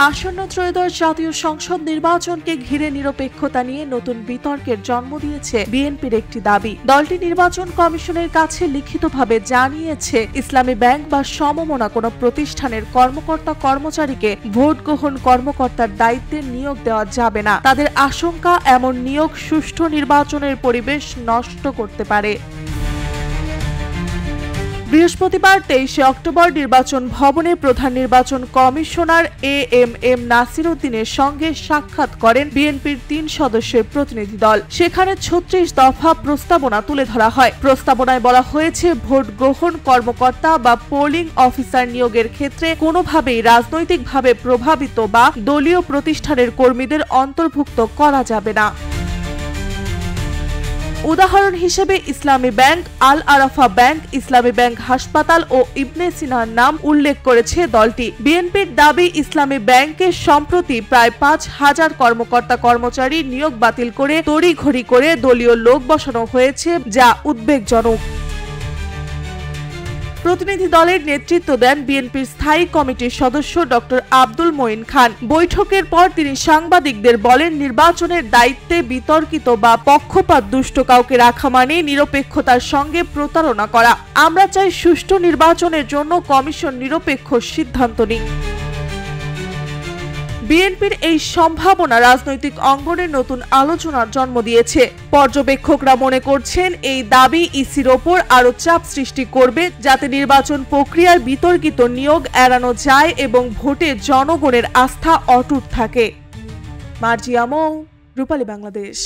আসন্ন ত্রয়োদশ জাতীয় সংসদ নির্বাচনকে ঘিরে নিরপেক্ষতা নিয়ে নতুন বিতর্কের জন্ম দিয়েছে বিএনপির একটি দাবি। দলটি নির্বাচন কমিশনের কাছে লিখিতভাবে জানিয়েছে, ইসলামী ব্যাংক বা সমমনা কোনো প্রতিষ্ঠানের কর্মকর্তা কর্মচারীকে ভোট গ্রহণ কর্মকর্তার দায়িত্বে নিয়োগ দেওয়া যাবে না। তাদের আশঙ্কা, এমন নিয়োগ সুষ্ঠু নির্বাচনের পরিবেশ নষ্ট করতে পারে। বৃহস্পতিবার 23 অক্টোবর নির্বাচন ভবনে প্রধান নির্বাচন কমিশনার এএমএম নাসির উদ্দিনের সঙ্গে সাক্ষাৎ করেন বিএনপির ৩ সদস্যের প্রতিনিধি দল। সেখানে ৩৬ দফা প্রস্তাবনা তুলে ধরা হয়। প্রস্তাবনায় বলা হয়েছে, ভোট গ্রহণ কর্মকর্তা বা পোলিং অফিসার নিয়োগের ক্ষেত্রে কোনোভাবেই রাজনৈতিকভাবে প্রভাবিত বা দলীয় প্রতিষ্ঠানের কর্মীদের অন্তর্ভুক্ত করা যাবে না। উদাহরণ হিসেবে ইসলামী ব্যাংক, আল আরাফা ব্যাংক, ইসলামী ব্যাংক হাসপাতাল ও ইবনে সিনার নাম উল্লেখ করেছে দলটি। বিএনপির দাবি, ইসলামী ব্যাংকে সম্প্রতি প্রায় ৫,০০০ কর্মকর্তা কর্মচারী নিয়োগ বাতিল করে তড়িঘড়ি করে দলীয় লোক বসানো হয়েছে, যা উদ্বেগজনক। প্রতিনিধি দলের নেতৃত্ব দেন বিএনপির স্থায়ী কমিটির সদস্য ডক্টর আব্দুল মঈন খান। বৈঠকের পর তিনি সাংবাদিকদের বলেন, নির্বাচনের দায়িত্বে বিতর্কিত বা পক্ষপাত দুষ্ট কাউকে রাখা মানে নিরপেক্ষতার সঙ্গে প্রতারণা করা। আমরা চাই সুষ্ঠু নির্বাচনের জন্য কমিশন নিরপেক্ষ সিদ্ধান্ত নিক। বিএনপির এই সম্ভাবনা রাজনৈতিক অঙ্গনে নতুন আলোচনার জন্ম দিয়েছে। পর্যবেক্ষকরা মনে করছেন, এই দাবি ইসির ওপর আরও চাপ সৃষ্টি করবে, যাতে নির্বাচন প্রক্রিয়ার বিতর্কিত নিয়োগ এড়ানো যায় এবং ভোটে জনগণের আস্থা অটুট থাকে। মার্জিয়া মৌ, রূপালী বাংলাদেশ।